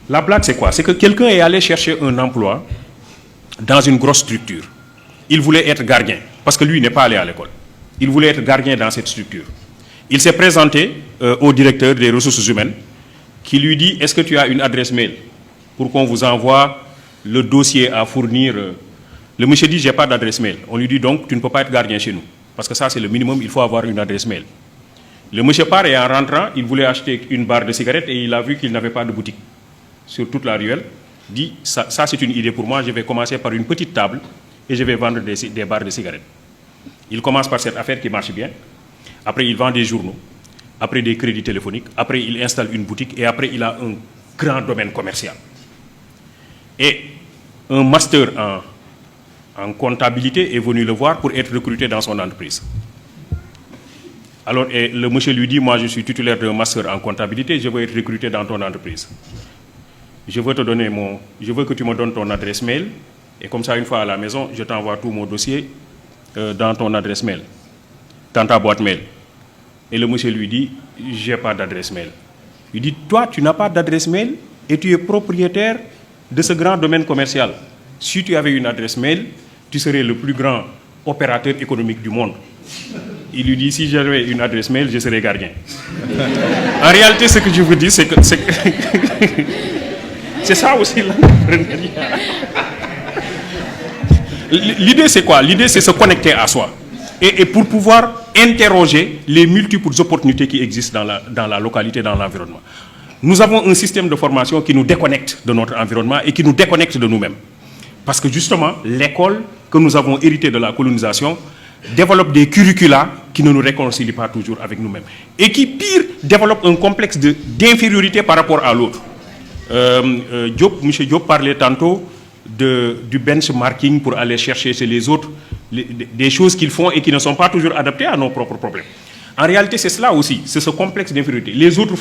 La blague, c'est quoi? C'est que quelqu'un est allé chercher un emploi dans une grosse structure. Il voulait être gardien, parce que lui n'est pas allé à l'école. Il voulait être gardien dans cette structure. Il s'est présenté au directeur des ressources humaines, qui lui dit, est-ce que tu as une adresse mail pour qu'on vous envoie le dossier à fournir? Le monsieur dit, j'ai pas d'adresse mail. On lui dit donc, tu ne peux pas être gardien chez nous. Parce que ça, c'est le minimum, il faut avoir une adresse mail. Le monsieur part et en rentrant, il voulait acheter une barre de cigarettes et il a vu qu'il n'avait pas de boutique sur toute la ruelle. Il dit, ça c'est une idée pour moi, je vais commencer par une petite table et je vais vendre des barres de cigarettes. Il commence par cette affaire qui marche bien. Après, il vend des journaux. Après, des crédits téléphoniques. Après, il installe une boutique. Et après, il a un grand domaine commercial. Et un master en comptabilité est venu le voir pour être recruté dans son entreprise. Alors, et le monsieur lui dit, moi, je suis titulaire d'un master en comptabilité, je veux être recruté dans ton entreprise. Je veux que tu me donnes ton adresse mail. Et comme ça, une fois à la maison, je t'envoie tout mon dossier dans ton adresse mail, dans ta boîte mail. Et le monsieur lui dit, j'ai pas d'adresse mail. Il dit, toi, tu n'as pas d'adresse mail et tu es propriétaire de ce grand domaine commercial. Si tu avais une adresse mail, tu serais le plus grand opérateur économique du monde. Il lui dit, si j'avais une adresse mail, je serais gardien. En réalité, ce que je vous dis, c'est que c'est ça aussi l'entrepreneuriat. L'idée, c'est quoi? L'idée, c'est se connecter à soi. Et pour pouvoir interroger les multiples opportunités qui existent dans la localité, dans l'environnement. Nous avons un système de formation qui nous déconnecte de notre environnement et qui nous déconnecte de nous-mêmes. Parce que justement, l'école que nous avons héritée de la colonisation développe des curricula qui ne nous réconcilient pas toujours avec nous-mêmes. Et qui, pire, développe un complexe d'infériorité par rapport à l'autre. M. Diop parlait tantôt du benchmarking pour aller chercher chez les autres des choses qu'ils font et qui ne sont pas toujours adaptées à nos propres problèmes. En réalité, c'est cela aussi, c'est ce complexe d'infériorité. Les autres font